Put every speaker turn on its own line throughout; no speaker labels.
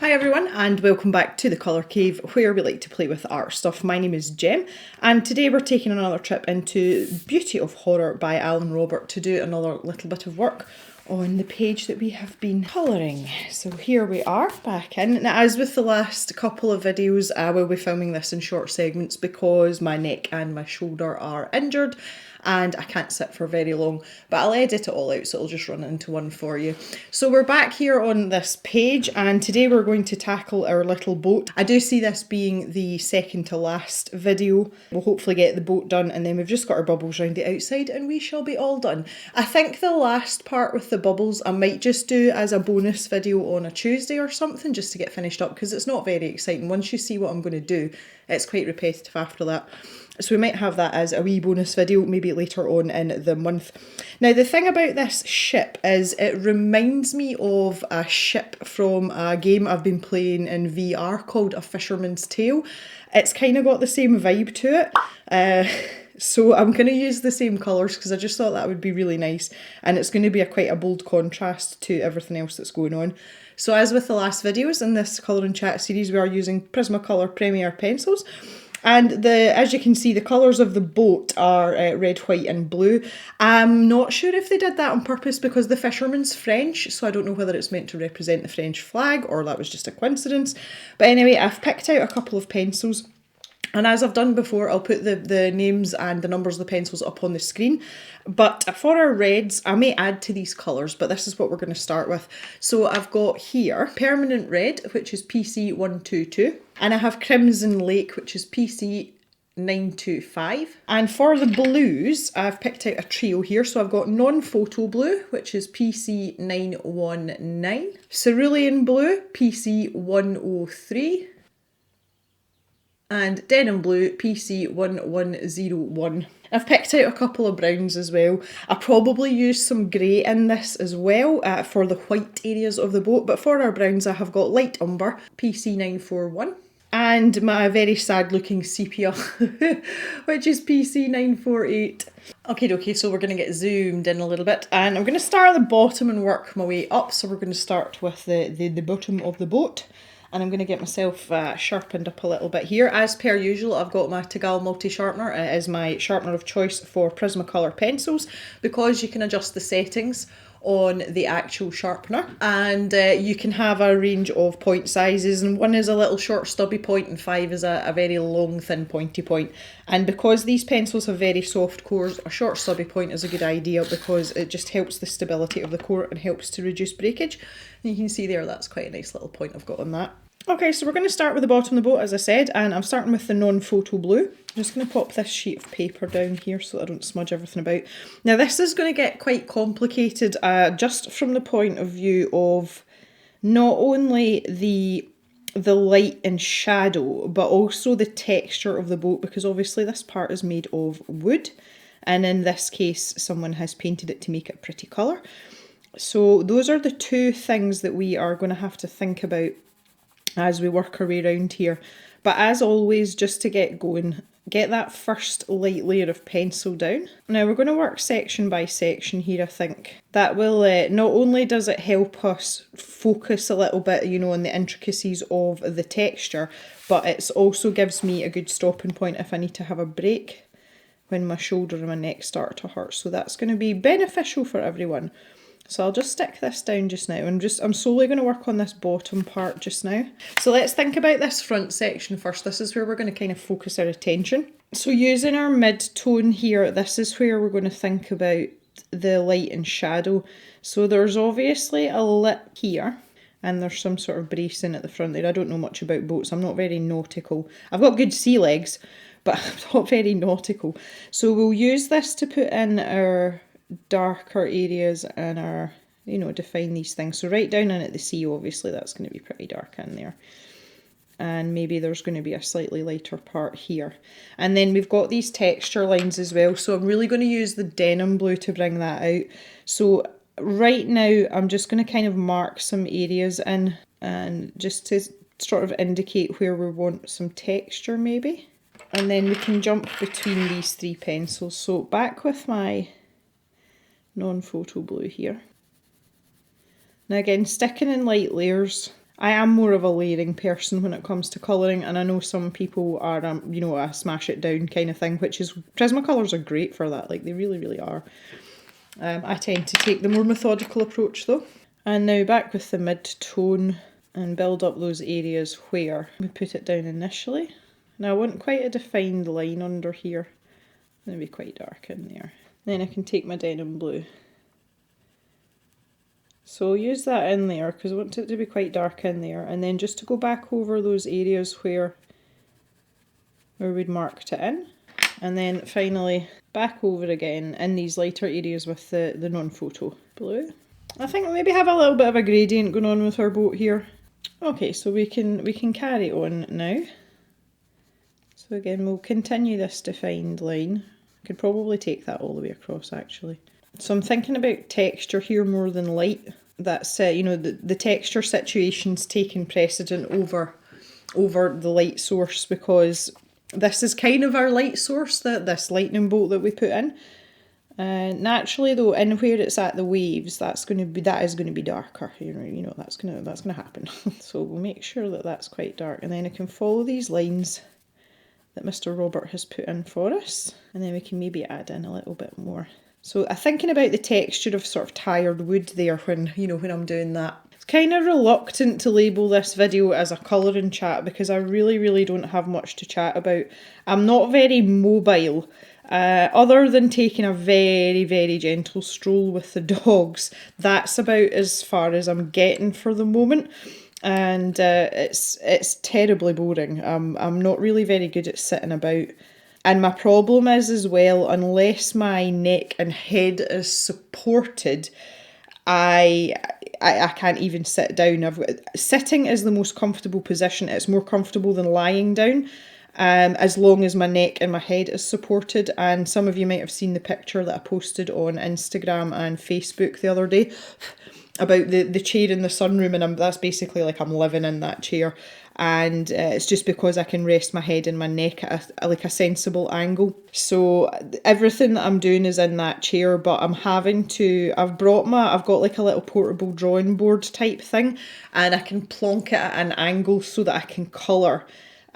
Hi everyone and welcome back to the Colour Cave where we like to play with art stuff. My name is Jem and today we're taking another trip into Beauty of Horror by Alan Robert to do another little bit of work on the page that we have been colouring. So here we are back in. Now, as with the last couple of videos, I will be filming this in short segments because my neck and my shoulder are injured and I can't sit for very long, but I'll edit it all out so it'll just run into one for you. So we're back here on this page and today we're going to tackle our little boat. I do see this being the second to last video. We'll hopefully get the boat done and then we've just got our bubbles around the outside and we shall be all done. I think the last part with the bubbles I might just do as a bonus video on a Tuesday or something just to get finished up because it's not very exciting. Once you see what I'm going to do, it's quite repetitive after that. So we might have that as a wee bonus video, maybe later on in the month. Now the thing about this ship is it reminds me of a ship from a game I've been playing in VR called A Fisherman's Tale. It's kind of got the same vibe to it. So I'm going to use the same colours because I just thought that would be really nice. And it's going to be quite a bold contrast to everything else that's going on. So as with the last videos in this Colour and Chat series, we are using Prismacolor Premier pencils. And as you can see, the colours of the boat are red, white and blue. I'm not sure if they did that on purpose because the fisherman's French, so I don't know whether it's meant to represent the French flag or that was just a coincidence. But anyway, I've picked out a couple of pencils. And as I've done before, I'll put the names and the numbers of the pencils up on the screen. But for our reds, I may add to these colours, but this is what we're going to start with. So I've got here Permanent Red, which is PC122. And I have Crimson Lake, which is PC925. And for the blues, I've picked out a trio here. So I've got Non-Photo Blue, which is PC919. Cerulean Blue, PC103. And Denim Blue, PC1101. I've picked out a couple of browns as well. I probably used some grey in this as well for the white areas of the boat, but for our browns I have got Light Umber, PC941. And my very sad looking sepia, which is PC948. Okay, so we're going to get zoomed in a little bit and I'm going to start at the bottom and work my way up. So we're going to start with the bottom of the boat. And I'm going to get myself sharpened up a little bit here. As per usual, I've got my Tagal multi-sharpener. It is my sharpener of choice for Prismacolor pencils because you can adjust the settings on the actual sharpener. And you can have a range of point sizes. And 1 is a little short stubby point and 5 is a very long thin pointy point. And because these pencils have very soft cores, a short stubby point is a good idea because it just helps the stability of the core and helps to reduce breakage. And you can see there, that's quite a nice little point I've got on that. Okay, so we're going to start with the bottom of the boat, as I said, and I'm starting with the Non-Photo Blue. I'm just going to pop this sheet of paper down here so that I don't smudge everything about. Now this is going to get quite complicated just from the point of view of not only the light and shadow, but also the texture of the boat, because obviously this part is made of wood, and in this case someone has painted it to make it a pretty colour. So those are the two things that we are going to have to think about as we work our way around here. But as always, just to get going, get that first light layer of pencil down. Now we're going to work section by section here, I think. That will, not only does it help us focus a little bit, you know, on the intricacies of the texture, but it also gives me a good stopping point if I need to have a break when my shoulder and my neck start to hurt. So that's going to be beneficial for everyone. So I'll just stick this down just now and I'm slowly going to work on this bottom part just now. So let's think about this front section first. This is where we're going to kind of focus our attention. So using our mid-tone here, this is where we're going to think about the light and shadow. So there's obviously a lip here and there's some sort of bracing at the front there. I don't know much about boats. I'm not very nautical. I've got good sea legs, but I'm not very nautical. So we'll use this to put in our darker areas and our, you know, define these things. So right down in at the sea, obviously that's going to be pretty dark in there, and maybe there's going to be a slightly lighter part here, and then we've got these texture lines as well. So I'm really going to use the denim blue to bring that out. So right now I'm just going to kind of mark some areas in and just to sort of indicate where we want some texture maybe, and then we can jump between these three pencils. So back with my Non-Photo Blue here. Now again, sticking in light layers, I am more of a layering person when it comes to colouring, and I know some people are, you know, a smash it down kind of thing, which is, Prismacolors are great for that, like they really, really are. I tend to take the more methodical approach though. And now back with the mid-tone and build up those areas where we put it down initially. Now I want quite a defined line under here. Maybe quite dark in there. Then I can take my denim blue. So I'll use that in there because I want it to be quite dark in there, and then just to go back over those areas where we'd marked it in, and then finally back over again in these lighter areas with the non-photo blue. I think we maybe have a little bit of a gradient going on with our boat here. Okay, so we can carry on now. So again, we'll continue this defined line. I could probably take that all the way across actually. So I'm thinking about texture here more than light. That's you know, the texture situation's taking precedent over the light source, because this is kind of our light source, this lightning bolt that we put in. Naturally though, in where it's at the waves, that is going to be darker. You know that's gonna happen. So we'll make sure that that's quite dark, and then I can follow these lines that Mr. Robert has put in for us, and then we can maybe add in a little bit more. So I'm thinking about the texture of sort of tired wood there when I'm doing that. It's kind of reluctant to label this video as a colouring chat because I really, really don't have much to chat about. I'm not very mobile. Other than taking a very, very gentle stroll with the dogs, that's about as far as I'm getting for the moment. And it's terribly boring. I'm not really very good at sitting about. And my problem is as well, unless my neck and head is supported, I can't even sit down. Sitting is the most comfortable position. It's more comfortable than lying down, as long as my neck and my head is supported. And some of you might have seen the picture that I posted on Instagram and Facebook the other day about the chair in the sunroom, and that's basically like I'm living in that chair. And it's just because I can rest my head and my neck at a sensible angle. So everything that I'm doing is in that chair, but I've got like a little portable drawing board type thing, and I can plonk it at an angle so that I can colour.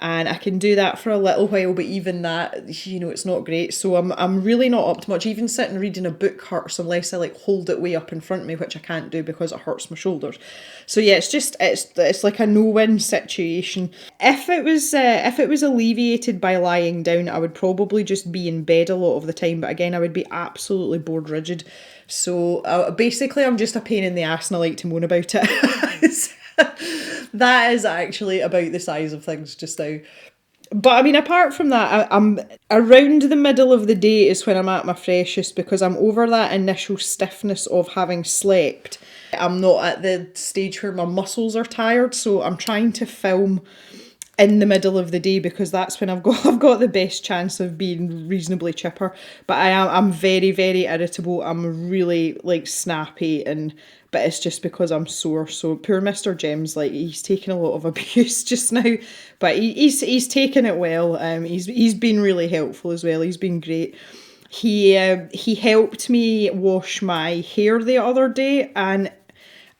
And I can do that for a little while, but even that, it's not great. So I'm really not up to much. Even sitting reading a book hurts unless I like hold it way up in front of me, which I can't do because it hurts my shoulders. So yeah, it's like a no-win situation. If it was alleviated by lying down, I would probably just be in bed a lot of the time. But again, I would be absolutely bored rigid. So basically, I'm just a pain in the ass, and I like to moan about it. That is actually about the size of things just now. But I mean, apart from that, I'm around the middle of the day is when I'm at my freshest, because I'm over that initial stiffness of having slept. I'm not at the stage where my muscles are tired, so I'm trying to film in the middle of the day because that's when I've got the best chance of being reasonably chipper. But I'm very, very irritable. I'm really like snappy, but it's just because I'm sore. So poor Mr. Jem's like, he's taken a lot of abuse just now, but he's taken it well. He's been really helpful as well. He's been great. He helped me wash my hair the other day, and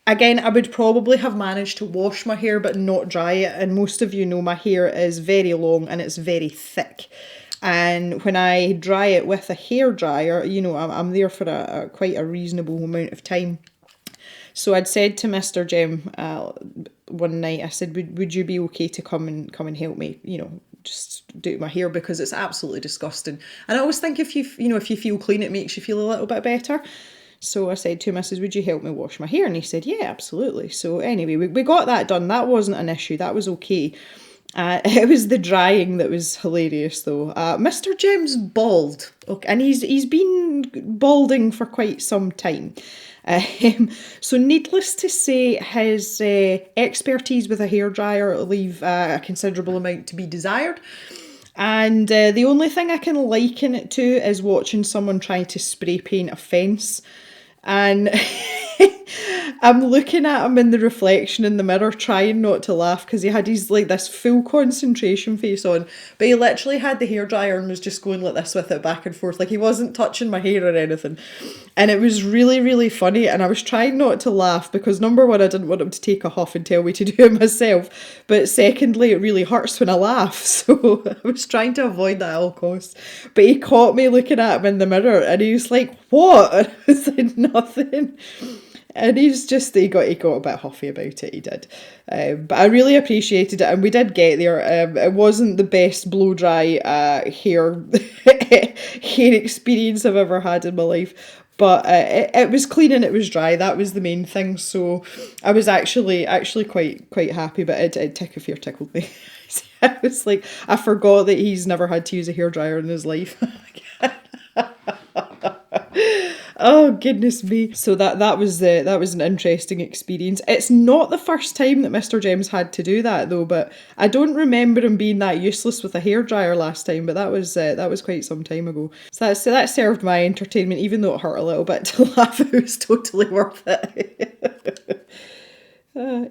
again, I would probably have managed to wash my hair but not dry it, and most of you know my hair is very long and it's very thick. And when I dry it with a hairdryer, I'm there for quite a reasonable amount of time. So I'd said to Mr. Jem one night, I said, would you be okay to come and help me, just do my hair, because it's absolutely disgusting. And I always think if you feel clean, it makes you feel a little bit better. So I said to him, I said, would you help me wash my hair? And he said, yeah, absolutely. So anyway, we got that done. That wasn't an issue. That was okay. It was the drying that was hilarious though. Mr. Jem's bald, okay, and he's been balding for quite some time. So needless to say, his expertise with a hairdryer leave a considerable amount to be desired. And the only thing I can liken it to is watching someone try to spray paint a fence. And I'm looking at him in the reflection in the mirror, trying not to laugh because he had his like this full concentration face on, but he literally had the hairdryer and was just going like this with it back and forth, like he wasn't touching my hair or anything, and it was really really funny. And I was trying not to laugh because number one, I didn't want him to take a huff and tell me to do it myself, but secondly, it really hurts when I laugh, so I was trying to avoid that at all costs. But he caught me looking at him in the mirror and he was like, "What?" And I said nothing. And he got a bit huffy about it, he did. But I really appreciated it, and we did get there. It wasn't the best blow-dry hair experience I've ever had in my life, but it was clean and it was dry. That was the main thing, so I was actually quite happy, but it tickled me. I was like, I forgot that he's never had to use a hairdryer in his life. Oh goodness me! So that was an interesting experience. It's not the first time that Mr. Gems had to do that though, but I don't remember him being that useless with a hairdryer last time. But that was quite some time ago. So that served my entertainment, even though it hurt a little bit to laugh. It was totally worth it.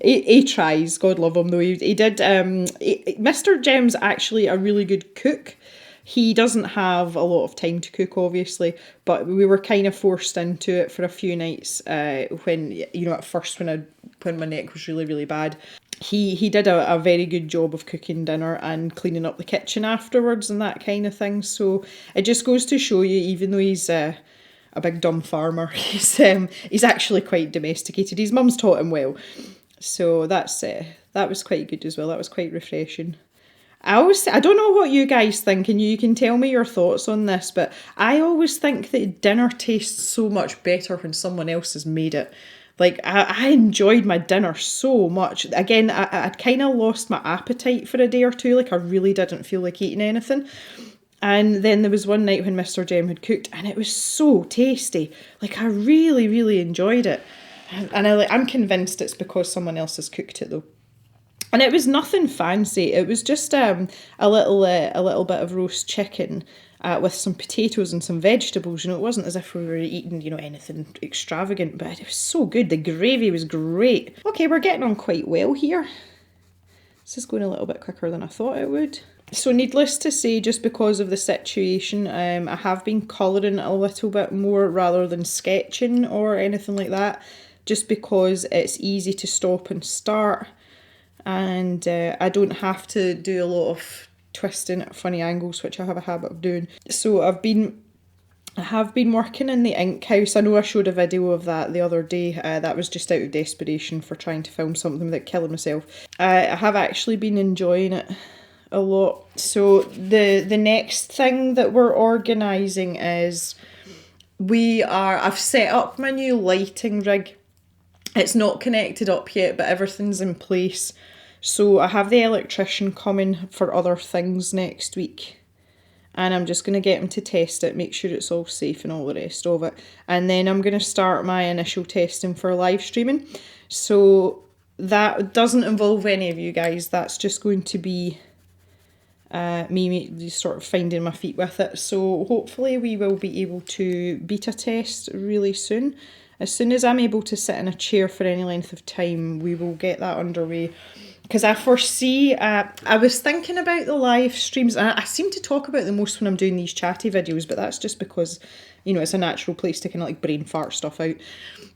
He tries, God love him though. He did. Mr. Gem's actually a really good cook. He doesn't have a lot of time to cook, obviously, but we were kind of forced into it for a few nights when, at first when my neck was really, really bad. He did a very good job of cooking dinner and cleaning up the kitchen afterwards and that kind of thing. So it just goes to show you, even though he's a big dumb farmer, he's actually quite domesticated. His mum's taught him well. So that was quite good as well. That was quite refreshing. I don't know what you guys think, and you can tell me your thoughts on this, but I always think that dinner tastes so much better when someone else has made it. Like, I enjoyed my dinner so much. Again, I'd kind of lost my appetite for a day or two. Like, I really didn't feel like eating anything. And then there was one night when Mr. Jem had cooked, and it was so tasty. Like, I really, really enjoyed it. And I'm convinced it's because someone else has cooked it, though. And it was nothing fancy. It was just a little bit of roast chicken with some potatoes and some vegetables. It wasn't as if we were eating, anything extravagant, but it was so good. The gravy was great. Okay, we're getting on quite well here. This is going a little bit quicker than I thought it would. So needless to say, just because of the situation, I have been colouring a little bit more rather than sketching or anything like that, just because it's easy to stop and start. And I don't have to do a lot of twisting at funny angles, which I have a habit of doing. So I have been working in the ink house. I know I showed a video of that the other day. That was just out of desperation for trying to film something without killing myself. I have actually been enjoying it a lot. So the next thing that we're organising is I've set up my new lighting rig. It's not connected up yet, but everything's in place. So I have the electrician coming for other things next week. And I'm just going to get him to test it, make sure it's all safe and all the rest of it. And then I'm going to start my initial testing for live streaming. So that doesn't involve any of you guys. That's just going to be me sort of finding my feet with it. So hopefully we will be able to beta test really soon. As soon as I'm able to sit in a chair for any length of time, we will get that underway. Because I foresee, I was thinking about the live streams, and I seem to talk about them most when I'm doing these chatty videos, but that's just because, it's a natural place to kind of like brain fart stuff out.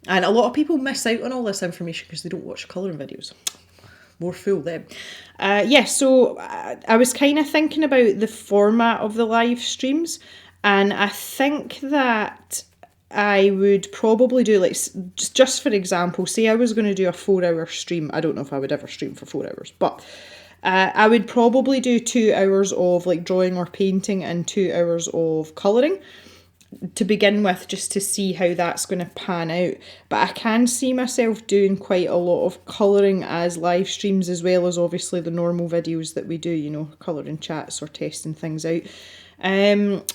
And a lot of people miss out on all this information because they don't watch colouring videos. More fool them. So I was kind of thinking about the format of the live streams, and I think that I would probably do, like, just for example, say I was going to do a 4-hour stream. I don't know if I would ever stream for 4 hours, but I would probably do 2 hours of like drawing or painting and 2 hours of colouring to begin with, just to see how that's going to pan out. But I can see myself doing quite a lot of colouring as live streams, as well as obviously the normal videos that we do, colouring chats or testing things out.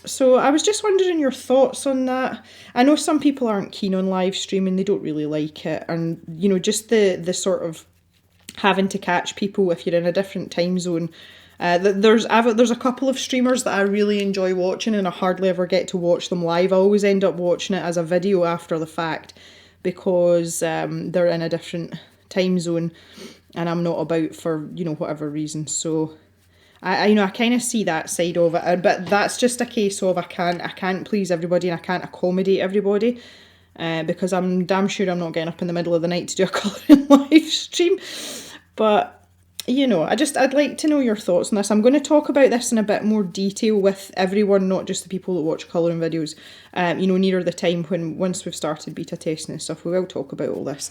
So I was just wondering your thoughts on that. I know some people aren't keen on live streaming, they don't really like it, and just the sort of having to catch people if you're in a different time zone. There's a couple of streamers that I really enjoy watching, and I hardly ever get to watch them live. I always end up watching it as a video after the fact, because they're in a different time zone and I'm not about for, you know, whatever reason. So I kind of see that side of it, but that's just a case of I can't please everybody and I can't accommodate everybody, because I'm damn sure I'm not getting up in the middle of the night to do a colouring live stream. But you know, I'd like to know your thoughts on this. I'm going to talk about this in a bit more detail with everyone, not just the people that watch colouring videos. You know, nearer the time once we've started beta testing and stuff, we will talk about all this.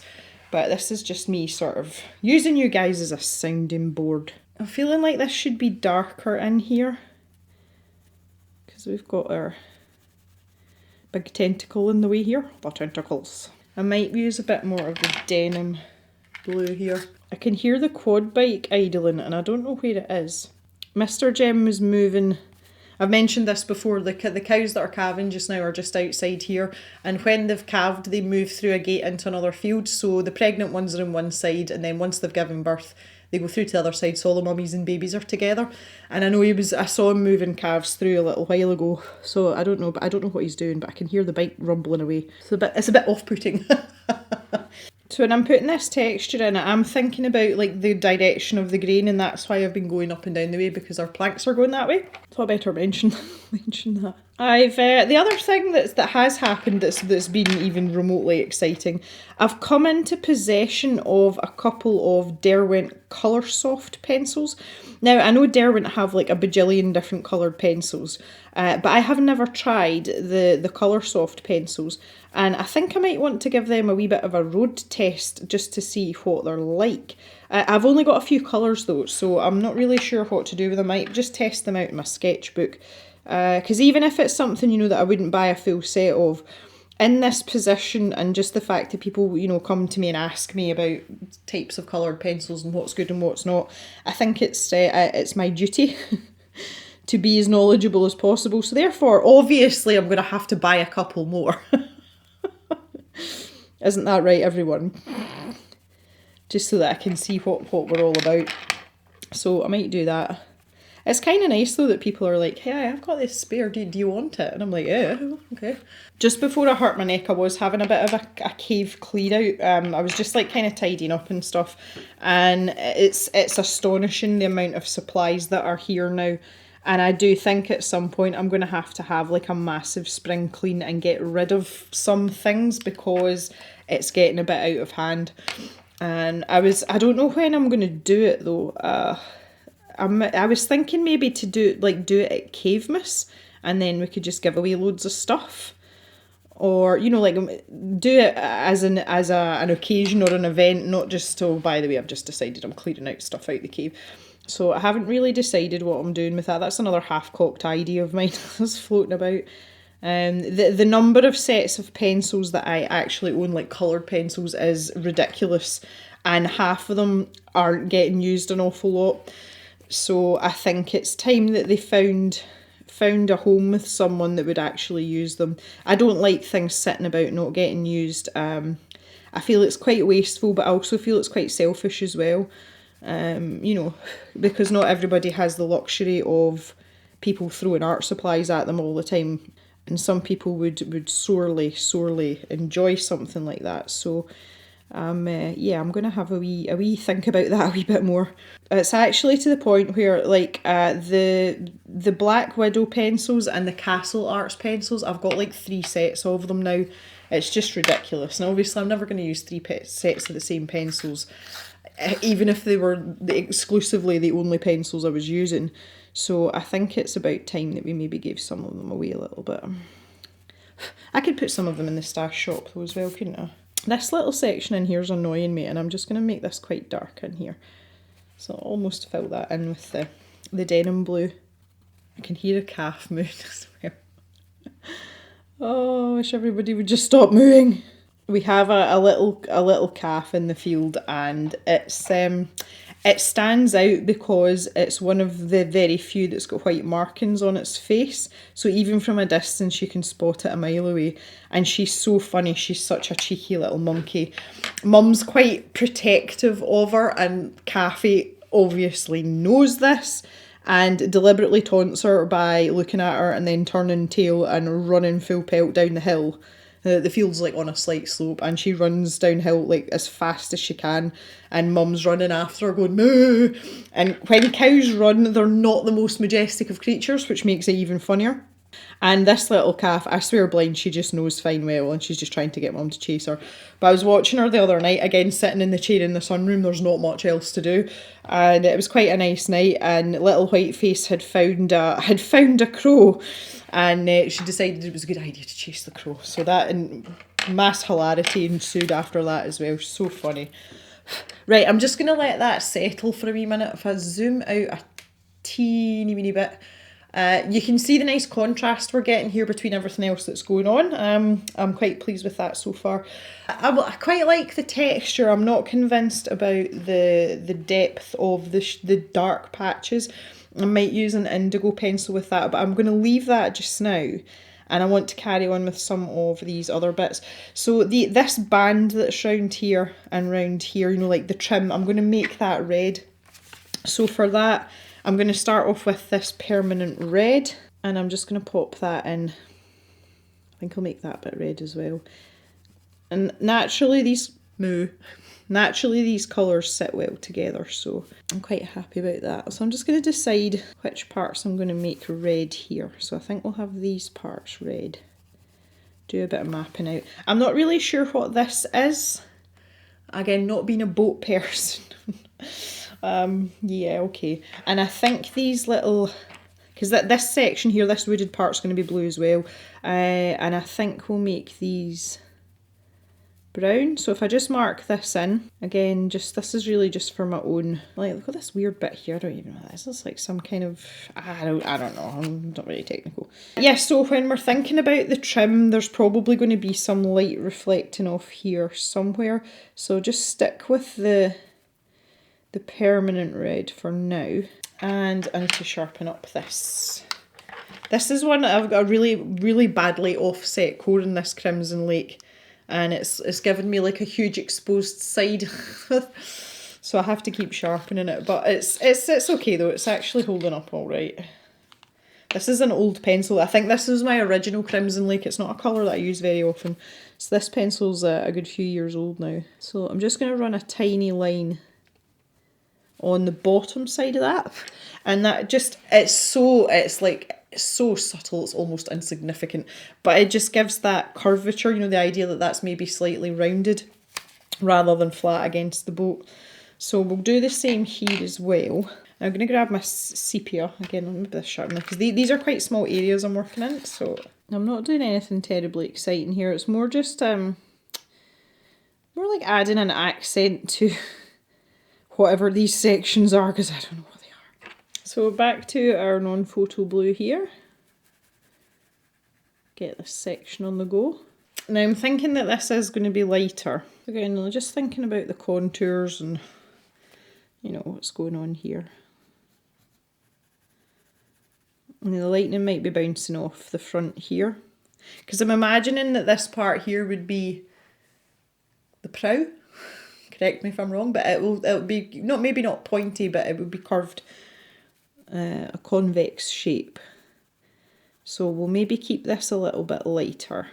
But this is just me sort of using you guys as a sounding board. I'm feeling like this should be darker in here, because we've got our big tentacle in the way here. The tentacles. I might use a bit more of the denim blue here. I can hear the quad bike idling and I don't know where it is. Mr. Jem was moving. I've mentioned this before, the cows that are calving just now are just outside here, and when they've calved they move through a gate into another field, so the pregnant ones are on one side and then once they've given birth they go through to the other side, so all the mummies and babies are together. And I saw him moving calves through a little while ago, so I don't know what he's doing, but I can hear the bike rumbling away. It's a bit off-putting. So when I'm putting this texture in it, I'm thinking about like the direction of the grain, and that's why I've been going up and down the way, because our planks are going that way. So I better mention that. I've the other thing that has happened that's been even remotely exciting. I've come into possession of a couple of Derwent Colour Soft pencils. Now I know Derwent have like a bajillion different coloured pencils, but I have never tried the Colour Soft pencils, and I think I might want to give them a wee bit of a road test just to see what they're like. I've only got a few colours though, so I'm not really sure what to do with them. I might just test them out in my sketchbook, because even if it's something, you know, that I wouldn't buy a full set of, in this position and just the fact that people, you know, come to me and ask me about types of coloured pencils and what's good and what's not, I think it's my duty to be as knowledgeable as possible. So therefore, obviously, I'm going to have to buy a couple more. Isn't that right, everyone? Just so that I can see what we're all about. So I might do that. It's kind of nice though that people are like, hey, I've got this spare, do you want it? And I'm like, yeah, okay. Just before I hurt my neck, I was having a bit of a cave clean out. I was just like kind of tidying up and stuff, and it's astonishing the amount of supplies that are here now. And I do think at some point I'm going to have like a massive spring clean and get rid of some things, because it's getting a bit out of hand. And I don't know when I'm going to do it though. I was thinking maybe to do it at Cavemas, and then we could just give away loads of stuff, or you know, like do it as an occasion or an event, not just, oh by the way, I've just decided I'm clearing out stuff out the cave. So I haven't really decided what I'm doing with that. That's another half-cocked idea of mine that's floating about. The number of sets of pencils that I actually own, like coloured pencils, is ridiculous, and half of them aren't getting used an awful lot. So I think it's time that they found a home with someone that would actually use them. I don't like things sitting about not getting used. I feel it's quite wasteful, but I also feel it's quite selfish as well. You know, because not everybody has the luxury of people throwing art supplies at them all the time, and some people would sorely enjoy something like that. So yeah, I'm going to have a wee think about that a wee bit more. It's actually to the point where like the Black Widow pencils and the Castle Arts pencils, I've got like 3 sets of them now. It's just ridiculous. And obviously I'm never going to use 3 sets of the same pencils, even if they were exclusively the only pencils I was using. So I think it's about time that we maybe gave some of them away a little bit. I could put some of them in the stash shop though as well, couldn't I? This little section in here is annoying me, and I'm just going to make this quite dark in here. So I'll almost fill that in with the denim blue. I can hear a calf moving as well. Oh, I wish everybody would just stop moving. We have a little calf in the field, and it stands out because it's one of the very few that's got white markings on its face. So even from a distance you can spot it a mile away. And she's so funny. She's such a cheeky little monkey. Mum's quite protective of her, and Kathy obviously knows this and deliberately taunts her by looking at her and then turning tail and running full pelt down the hill The field's like on a slight slope, and she runs downhill like as fast as she can, and Mum's running after her going moo. And when cows run, they're not the most majestic of creatures, which makes it even funnier. And this little calf, I swear blind, she just knows fine well, and she's just trying to get Mum to chase her. But I was watching her the other night, again sitting in the chair in the sunroom, there's not much else to do, and it was quite a nice night, and little Whiteface had found a crow, and she decided it was a good idea to chase the crow. So that, and mass hilarity ensued after that as well. So funny. Right, I'm just going to let that settle for a wee minute. If I zoom out a teeny weeny bit, you can see the nice contrast we're getting here between everything else that's going on. I'm quite pleased with that so far. I quite like the texture. I'm not convinced about the depth of the dark patches. I might use an indigo pencil with that, but I'm going to leave that just now. And I want to carry on with some of these other bits. So this band that's round here and round here, you know, like the trim, I'm going to make that red. So for that, I'm going to start off with this permanent red, and I'm just going to pop that in. I think I'll make that bit red as well. And naturally these colours sit well together, so I'm quite happy about that. So I'm just going to decide which parts I'm going to make red here. So I think we'll have these parts red. Do a bit of mapping out. I'm not really sure what this is. Again, not being a boat person. Yeah, okay. And I think these little, because this section here, this wooded part's going to be blue as well. And I think we'll make these brown. So if I just mark this in, again, this is really just for my own, like, look at this weird bit here. I don't even know what this is. Like some kind of, I don't know, I'm not really technical. Yeah, so when we're thinking about the trim, there's probably going to be some light reflecting off here somewhere. So just stick with the permanent red for now. And I need to sharpen up this. This is one I've got a really, really badly offset core in this Crimson Lake. And it's given me like a huge exposed side. So I have to keep sharpening it. But it's okay though, it's actually holding up all right. This is an old pencil. I think this is my original Crimson Lake. It's not a colour that I use very often. So this pencil's a good few years old now. So I'm just going to run a tiny line on the bottom side of that, and that just, it's so subtle, it's almost insignificant, but it just gives that curvature, you know, the idea that that's maybe slightly rounded rather than flat against the boat. So we'll do the same here as well. I'm going to grab my sepia again, I'll move this sharpener, because these are quite small areas I'm working in, so I'm not doing anything terribly exciting here. It's more just more like adding an accent to whatever these sections are, because I don't know what they are. So back to our non-photo blue here. Get this section on the go. Now I'm thinking that this is going to be lighter. Again, I'm just thinking about the contours and, you know, what's going on here. And the lightning might be bouncing off the front here, because I'm imagining that this part here would be the prow. Correct me if I'm wrong, but it'll be maybe not pointy, but it would be curved, a convex shape. So we'll maybe keep this a little bit lighter.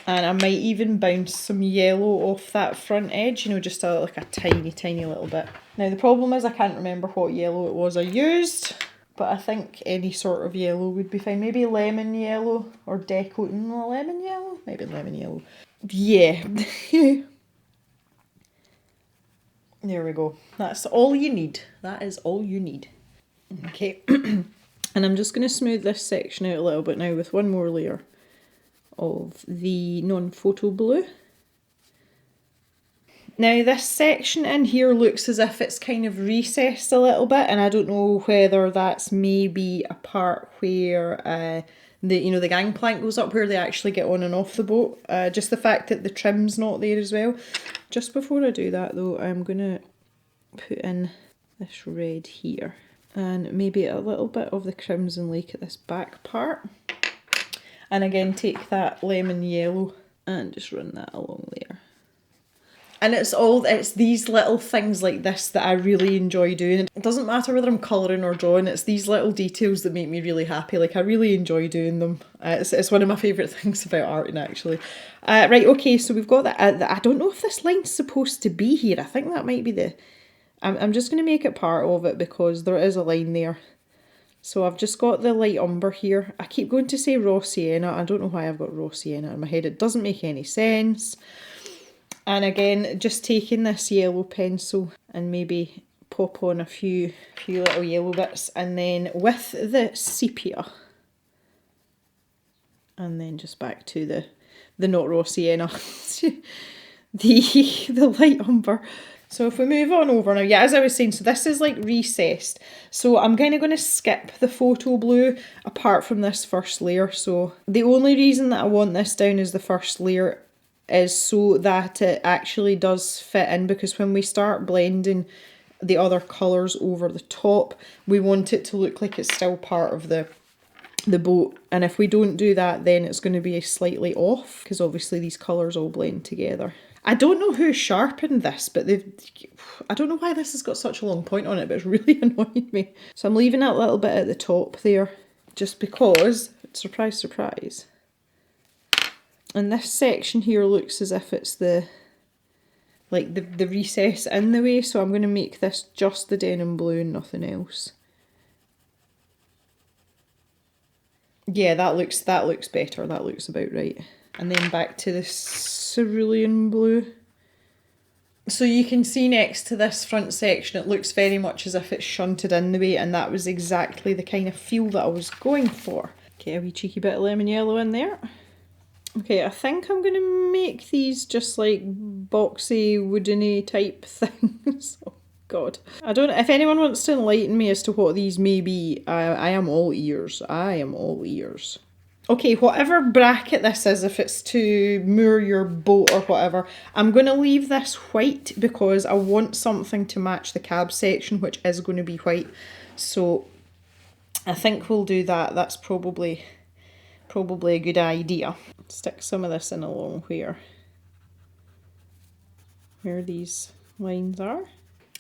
And I might even bounce some yellow off that front edge, you know, just like a tiny, tiny little bit. Now the problem is I can't remember what yellow it was I used, but I think any sort of yellow would be fine. Maybe lemon yellow or lemon yellow? Maybe lemon yellow. Yeah. There we go. That's all you need. That is all you need. Okay. And I'm just going to smooth this section out a little bit now with one more layer of the non-photo blue. Now this section in here looks as if it's kind of recessed a little bit, and I don't know whether that's maybe a part where the gangplank goes up, where they actually get on and off the boat. Just the fact that the trim's not there as well. Just before I do that though, I'm going to put in this red here, and maybe a little bit of the Crimson Lake at this back part. And again, take that lemon yellow and just run that along there. And it's these little things like this that I really enjoy doing. It doesn't matter whether I'm colouring or drawing, it's these little details that make me really happy. Like, I really enjoy doing them. It's one of my favourite things about arting, actually. Right, okay, so we've got that. I don't know if this line's supposed to be here. I think that might be the... I'm just going to make it part of it because there is a line there. So I've just got the light umber here. I keep going to say raw sienna. I don't know why I've got raw sienna in my head. It doesn't make any sense. And again, just taking this yellow pencil and maybe pop on a few little yellow bits. And then with the sepia, and then just back to the not raw sienna, the light umber. So if we move on over now, yeah, as I was saying, so this is like recessed. So I'm kind of going to skip the photo blue apart from this first layer. So the only reason that I want this down as the first layer is so that it actually does fit in, because when we start blending the other colours over the top, we want it to look like it's still part of the boat. And if we don't do that, then it's going to be slightly off, because obviously these colours all blend together. I don't know who sharpened this, but I don't know why this has got such a long point on it, but it's really annoying me. So I'm leaving that little bit at the top there, just because, surprise, surprise. And this section here looks as if it's the recess in the way, so I'm going to make this just the denim blue and nothing else. Yeah, that looks better. That looks about right. And then back to the cerulean blue. So you can see next to this front section, it looks very much as if it's shunted in the way, and that was exactly the kind of feel that I was going for. Okay, a wee cheeky bit of lemon yellow in there. Okay, I think I'm going to make these just like boxy, woodeny type things. Oh God. I don't know, if anyone wants to enlighten me as to what these may be, I am all ears. I am all ears. Okay, whatever bracket this is, if it's to moor your boat or whatever, I'm going to leave this white because I want something to match the cab section, which is going to be white. So I think we'll do that. That's probably a good idea. Stick some of this in along where these lines are.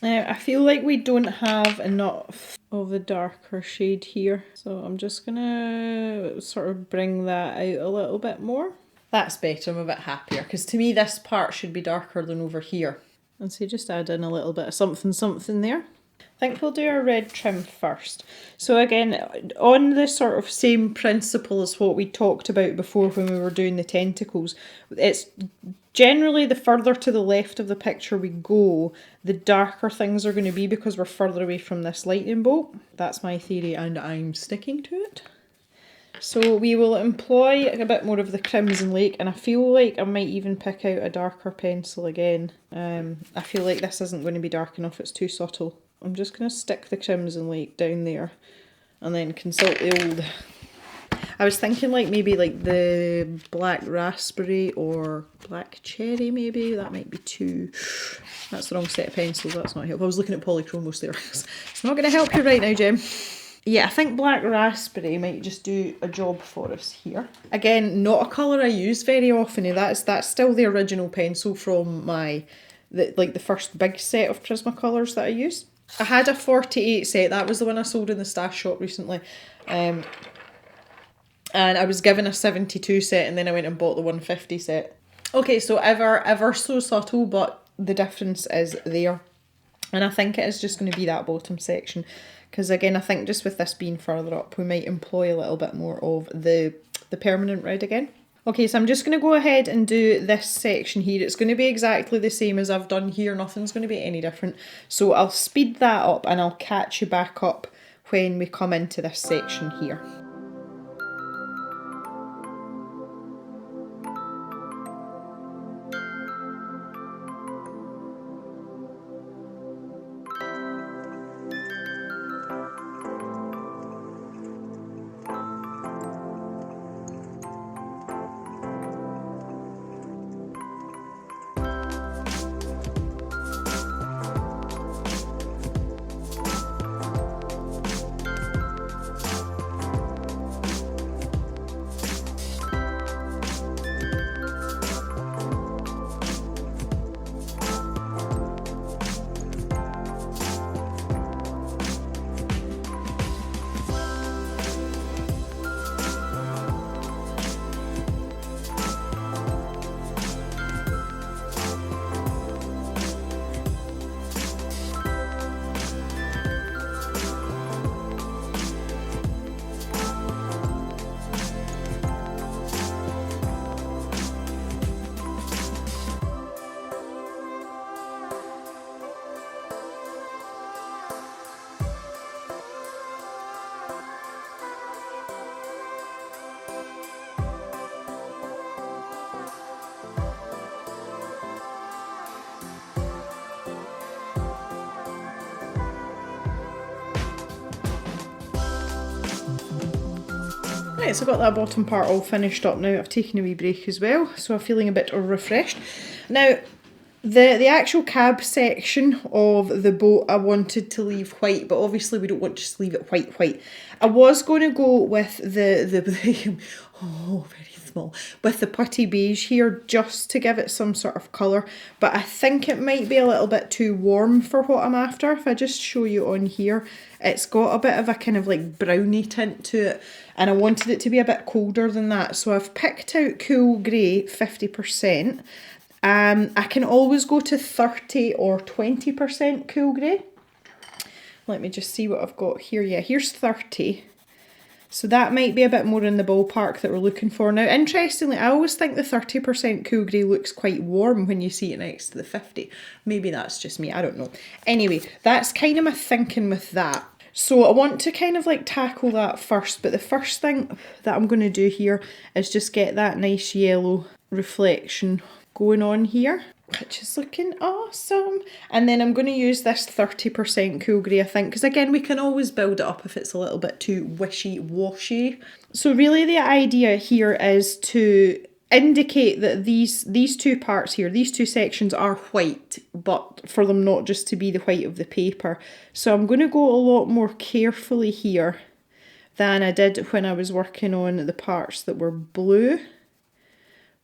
I feel like we don't have enough of the darker shade here, so I'm just gonna sort of bring that out a little bit more. That's better, I'm a bit happier, because to me this part should be darker than over here. And so just add in a little bit of something there. I think we'll do our red trim first. So again, on the sort of same principle as what we talked about before when we were doing the tentacles, it's generally the further to the left of the picture we go, the darker things are going to be because we're further away from this lightning bolt. That's my theory and I'm sticking to it. So we will employ a bit more of the Crimson Lake, and I feel like I might even pick out a darker pencil again. I feel like this isn't going to be dark enough, it's too subtle. I'm just going to stick the Crimson Lake down there and then consult the old... I was thinking like maybe like the black raspberry or black cherry maybe. That might be too... That's the wrong set of pencils, that's not helpful. I was looking at polychromos there. It's not going to help you right now, Jem. Yeah, I think black raspberry might just do a job for us here. Again, not a colour I use very often. That's still the original pencil from the first big set of Prismacolors that I used. I had a 48 set, that was the one I sold in the stash shop recently. And I was given a 72 set and then I went and bought the 150 set. Okay, so ever so subtle, but the difference is there. And I think it is just going to be that bottom section. Because again, I think just with this being further up, we might employ a little bit more of the permanent red again. Okay, so I'm just going to go ahead and do this section here. It's going to be exactly the same as I've done here. Nothing's going to be any different. So I'll speed that up and I'll catch you back up when we come into this section here. Right, so I've got that bottom part all finished up now. I've taken a wee break as well, so I'm feeling a bit refreshed. Now, the actual cab section of the boat I wanted to leave white, but obviously we don't want to just leave it white. I was going to go with the oh, very small, with the putty beige here just to give it some sort of colour, but I think it might be a little bit too warm for what I'm after. If I just show you on here, it's got a bit of a kind of like browny tint to it, and I wanted it to be a bit colder than that, so I've picked out cool grey 50%. I can always go to 30 or 20% cool grey. Let me just see what I've got here. Yeah, here's 30. So that might be a bit more in the ballpark that we're looking for. Now, interestingly, I always think the 30% cool grey looks quite warm when you see it next to the 50. Maybe that's just me, I don't know. Anyway, that's kind of my thinking with that. So I want to kind of like tackle that first, but the first thing that I'm going to do here is just get that nice yellow reflection going on here, which is looking awesome. And then I'm going to use this 30% cool grey, I think, because again, we can always build it up if it's a little bit too wishy-washy. So really the idea here is to indicate that these two parts here, these two sections are white, but for them not just to be the white of the paper. So I'm going to go a lot more carefully here than I did when I was working on the parts that were blue,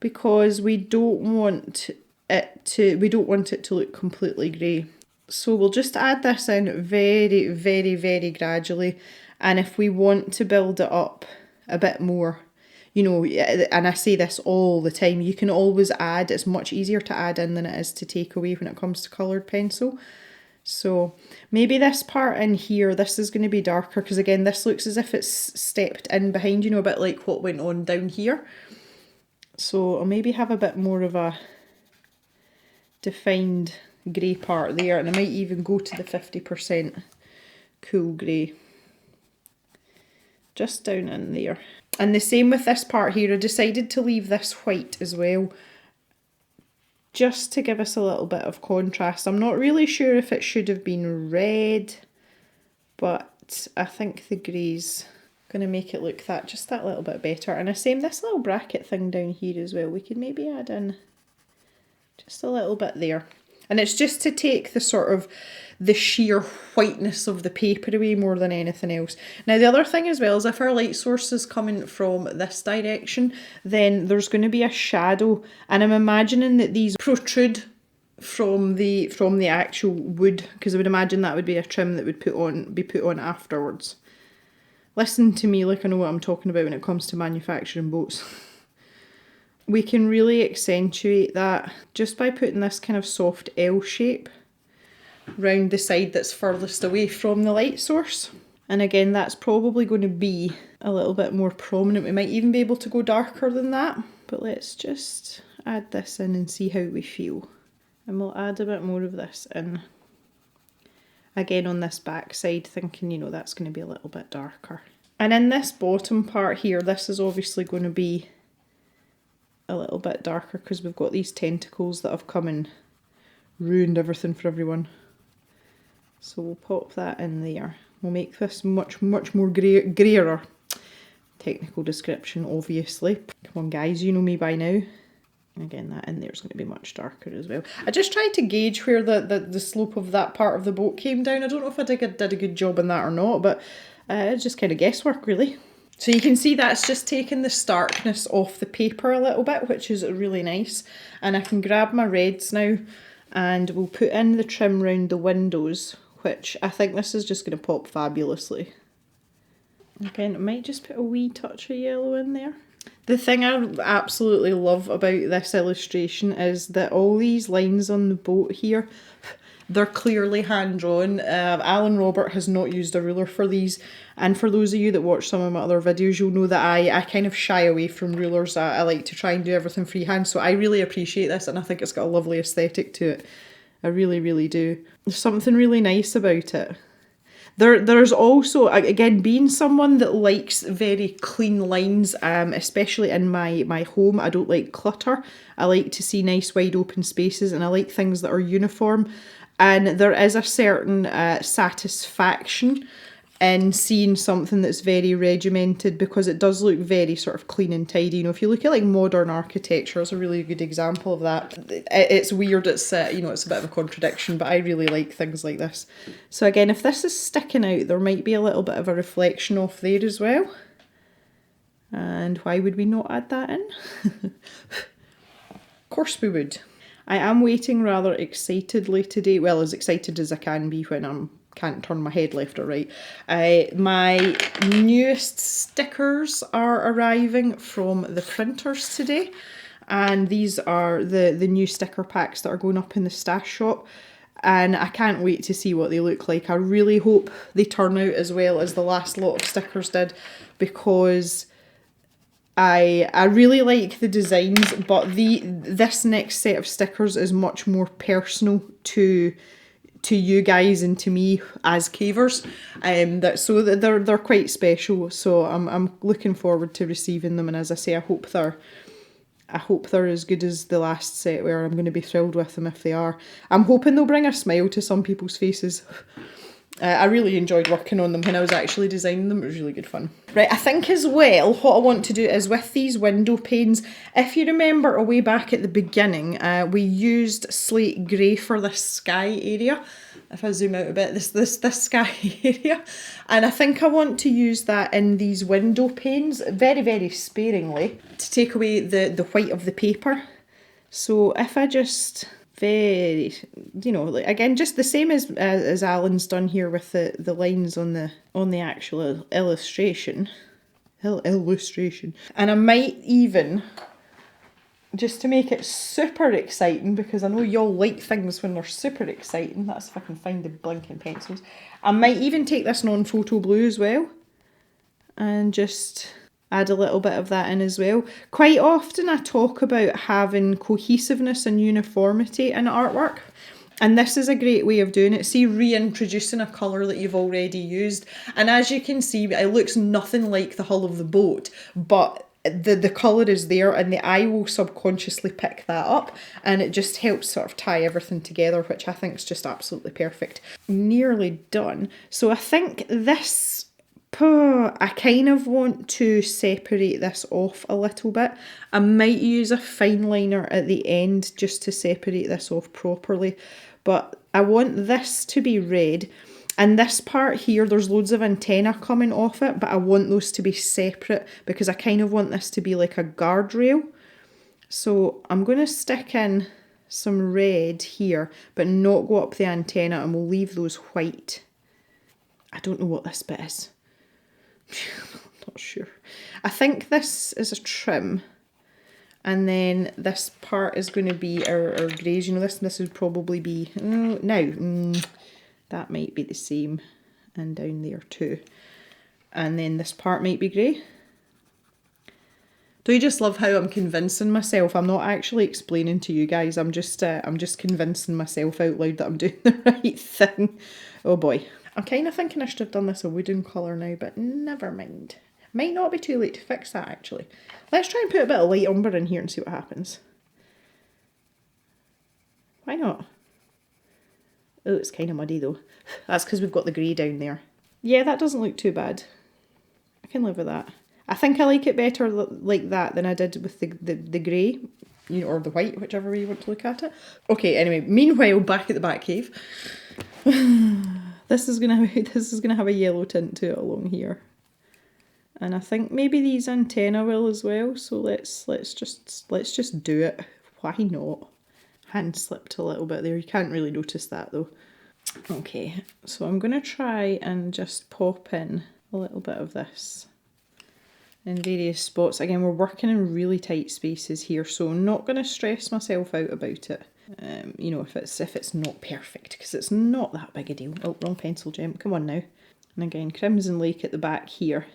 because we don't want it to look completely grey. So we'll just add this in very, very, very gradually, and if we want to build it up a bit more, you know, and I say this all the time, you can always add. It's much easier to add in than it is to take away when it comes to coloured pencil. So maybe this part in here, this is going to be darker, because again, this looks as if it's stepped in behind, you know, a bit like what went on down here. So I'll maybe have a bit more of a defined grey part there, and I might even go to the 50% cool grey. Just down in there. And the same with this part here, I decided to leave this white as well, just to give us a little bit of contrast. I'm not really sure if it should have been red, but I think the grey's going to make it look just that little bit better. And the same, this little bracket thing down here as well, we could maybe add in just a little bit there. And it's just to take the sort of the sheer whiteness of the paper away more than anything else. Now the other thing as well is if our light source is coming from this direction, then there's going to be a shadow, and I'm imagining that these protrude from the actual wood, because I would imagine that would be a trim that would be put on afterwards. Listen to me like I know what I'm talking about when it comes to manufacturing boats. We can really accentuate that just by putting this kind of soft L shape round the side that's furthest away from the light source. And again, that's probably going to be a little bit more prominent. We might even be able to go darker than that, but let's just add this in and see how we feel. And we'll add a bit more of this in. Again, on this back side, thinking, you know, that's going to be a little bit darker. And in this bottom part here, this is obviously going to be a little bit darker because we've got these tentacles that have come and ruined everything for everyone. So we'll pop that in there. We'll make this much more greyer. Technical description, obviously. Come on guys, you know me by now. Again, that in there is going to be much darker as well. I just tried to gauge where the slope of that part of the boat came down. I don't know if I did a good job in that or not, but it's just kind of guesswork really. So you can see that's just taken the starkness off the paper a little bit, which is really nice. And I can grab my reds now and we'll put in the trim round the windows, which I think this is just going to pop fabulously. Again, I might just put a wee touch of yellow in there. The thing I absolutely love about this illustration is that all these lines on the boat here, they're clearly hand-drawn. Alan Robert has not used a ruler for these, and for those of you that watch some of my other videos, you'll know that I kind of shy away from rulers. I like to try and do everything freehand, so I really appreciate this, and I think it's got a lovely aesthetic to it. I really, really do. There's something really nice about it. There's also, again, being someone that likes very clean lines, especially in my home, I don't like clutter. I like to see nice wide open spaces, and I like things that are uniform. And there is a certain satisfaction in seeing something that's very regimented, because it does look very sort of clean and tidy. You know, if you look at like modern architecture, it's a really good example of that. It's weird, it's you know, it's a bit of a contradiction, but I really like things like this. So again, if this is sticking out, there might be a little bit of a reflection off there as well. And why would we not add that in? Of course we would. I am waiting rather excitedly today, well, as excited as I can be when I can't turn my head left or right. My newest stickers are arriving from the printers today, and these are the new sticker packs that are going up in the stash shop, and I can't wait to see what they look like. I really hope they turn out as well as the last lot of stickers did, because I really like the designs, but this next set of stickers is much more personal to you guys and to me as cavers. So they're quite special. So I'm looking forward to receiving them, and as I say, I hope they're as good as the last set, where I'm going to be thrilled with them if they are. I'm hoping they'll bring a smile to some people's faces. I really enjoyed working on them when I was actually designing them. It was really good fun. Right, I think as well, what I want to do is with these window panes, if you remember way back at the beginning, we used slate grey for this sky area. If I zoom out a bit, this sky area. And I think I want to use that in these window panes, very, very sparingly, to take away the white of the paper. So if I just... very, you know, again, just the same as Alan's done here with the lines on the actual illustration. And I might even, just to make it super exciting, because I know y'all like things when they're super exciting, that's if I can find the blinking pencils, I might even take this non-photo blue as well, and just add a little bit of that in as well. Quite often I talk about having cohesiveness and uniformity in artwork, and this is a great way of doing it. See, reintroducing a colour that you've already used, and as you can see, it looks nothing like the hull of the boat, but the colour is there, and the eye will subconsciously pick that up, and it just helps sort of tie everything together, which I think is just absolutely perfect. Nearly done. So I think this... I kind of want to separate this off a little bit. I might use a fine liner at the end just to separate this off properly. But I want this to be red. And this part here, there's loads of antenna coming off it, but I want those to be separate because I kind of want this to be like a guardrail. So I'm going to stick in some red here, but not go up the antenna, and we'll leave those white. I don't know what this bit is. I'm not sure. I think this is a trim, and then this part is going to be our greys. You know, this would probably be that might be the same, and down there too. And then this part might be grey. Do you just love how I'm convincing myself? I'm not actually explaining to you guys. I'm just convincing myself out loud that I'm doing the right thing. Oh boy. I'm kind of thinking I should have done this a wooden colour now, but never mind. Might not be too late to fix that, actually. Let's try and put a bit of light umber in here and see what happens. Why not? Oh, it's kind of muddy though. That's because we've got the grey down there. Yeah, that doesn't look too bad. I can live with that. I think I like it better like that than I did with the grey, you know, or the white, whichever way you want to look at it. Okay, anyway, meanwhile, back at the back cave. This is gonna have a yellow tint to it along here, and I think maybe these antenna will as well. So let's just do it. Why not? Hand slipped a little bit there. You can't really notice that though. Okay, so I'm gonna try and just pop in a little bit of this in various spots. Again, we're working in really tight spaces here, so I'm not gonna stress myself out about it. You know, if it's not perfect, because it's not that big a deal. Oh, wrong pencil, Gem. Come on now. And again, Crimson Lake at the back here,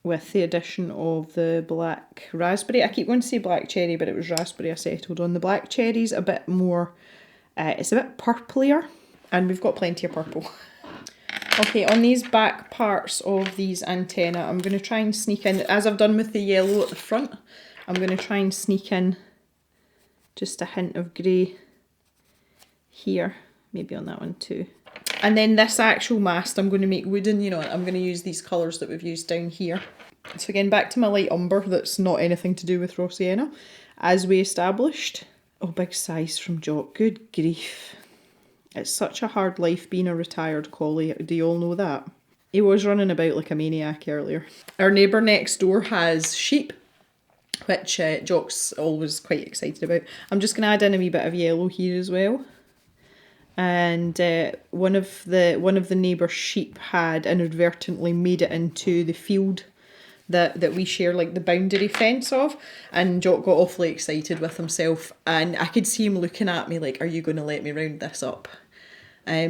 with the addition of the black raspberry. I keep wanting to say black cherry, but it was raspberry I settled on. The black cherry's a bit more, it's a bit purplier, and we've got plenty of purple. Okay, on these back parts of these antenna, I'm going to try and sneak in, as I've done with the yellow at the front, I'm going to try and sneak in just a hint of grey here, maybe on that one too. And then this actual mast I'm going to make wooden, you know, I'm going to use these colours that we've used down here. So again, back to my light umber that's not anything to do with raw sienna, as we established. Oh, big sighs from Jock, good grief. It's such a hard life being a retired collie, do you all know that? He was running about like a maniac earlier. Our neighbour next door has sheep, which Jock's always quite excited about. I'm just going to add in a wee bit of yellow here as well. And one of the neighbour's sheep had inadvertently made it into the field that we share like the boundary fence of, and Jock got awfully excited with himself, and I could see him looking at me like, are you going to let me round this up?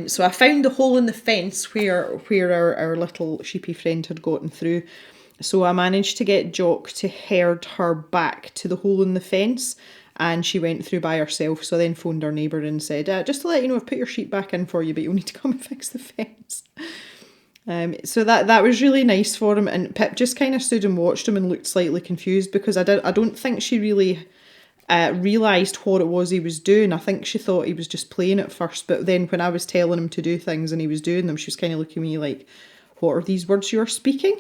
So I found the hole in the fence where our little sheepy friend had gotten through. So I managed to get Jock to herd her back to the hole in the fence, and she went through by herself. So I then phoned our neighbour and said, just to let you know, I've put your sheep back in for you, but you'll need to come and fix the fence. So that was really nice for him, and Pip just kind of stood and watched him and looked slightly confused, because I don't think she really realised what it was he was doing. I think she thought he was just playing at first, but then when I was telling him to do things and he was doing them, she was kind of looking at me like, what are these words you're speaking?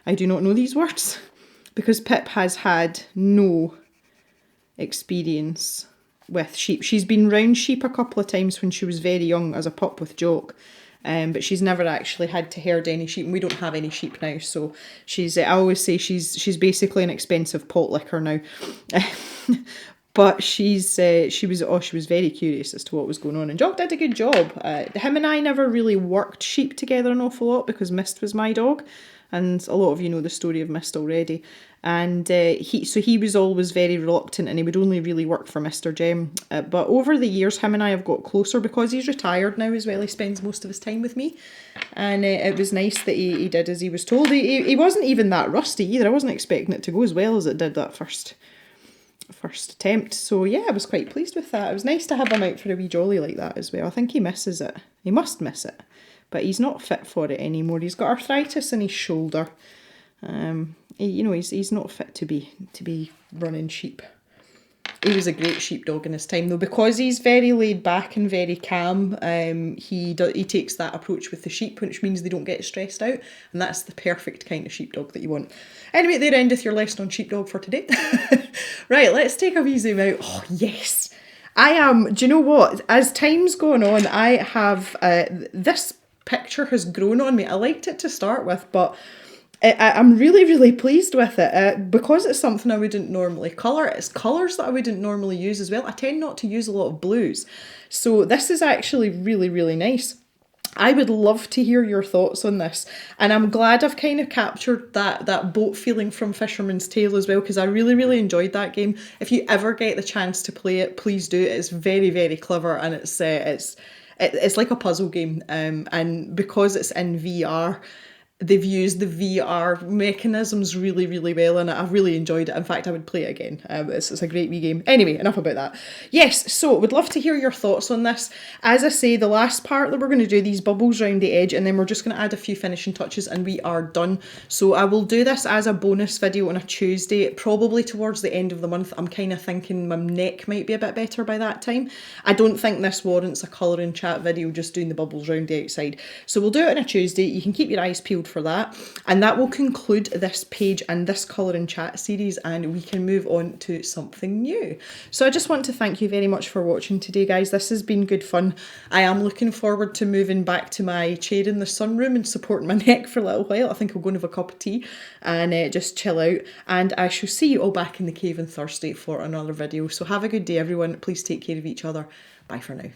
I do not know these words. Because Pip has had no experience with sheep. She's been round sheep a couple of times when she was very young as a pup with Jock, but she's never actually had to herd any sheep, and we don't have any sheep now, so she's I always say she's basically an expensive pot licker now. But she was very curious as to what was going on, and Jock did a good job. Him and I never really worked sheep together an awful lot because Mist was my dog, and a lot of you know the story of Mist already. And he was always very reluctant, and he would only really work for Mr. Jem. But over the years, him and I have got closer because he's retired now as well. He spends most of his time with me, and it was nice that he did as he was told. He wasn't even that rusty either. I wasn't expecting it to go as well as it did that first attempt. So yeah, I was quite pleased with that. It was nice to have him out for a wee jolly like that as well. I think he misses it. He must miss it, but he's not fit for it anymore. He's got arthritis in his shoulder. He's not fit to be running sheep. He was a great sheepdog in his time though, because he's very laid back and very calm. He takes that approach with the sheep, which means they don't get stressed out, and that's the perfect kind of sheepdog that you want. Anyway, there endeth your lesson on sheepdog for today. Right, let's take a wee zoom out. Oh yes, I am. Do you know what? As time's gone on, I have this picture has grown on me. I liked it to start with, but I'm really, really pleased with it because it's something I wouldn't normally colour. It's colours that I wouldn't normally use as well. I tend not to use a lot of blues. So this is actually really, really nice. I would love to hear your thoughts on this, and I'm glad I've kind of captured that boat feeling from Fisherman's Tale as well, because I really, really enjoyed that game. If you ever get the chance to play it, please do. It's very, very clever, and it's like a puzzle game, and because it's in VR, they've used the VR mechanisms really, really well, and I've really enjoyed it. In fact, I would play it again. It's a great wee game. Anyway, enough about that. Yes, so would love to hear your thoughts on this. As I say, the last part that we're going to do these bubbles around the edge, and then we're just going to add a few finishing touches and we are done. So I will do this as a bonus video on a Tuesday, probably towards the end of the month. I'm kind of thinking my neck might be a bit better by that time. I don't think this warrants a colouring chat video, just doing the bubbles around the outside. So we'll do it on a Tuesday. You can keep your eyes peeled for that, and that will conclude this page and this colouring chat series, and we can move on to something new. So I just want to thank you very much for watching today, guys. This has been good fun. I am looking forward to moving back to my chair in the sunroom and supporting my neck for a little while. I think I'll go and have a cup of tea and just chill out, and I shall see you all back in the cave on Thursday for another video. So have a good day, everyone. Please take care of each other. Bye for now.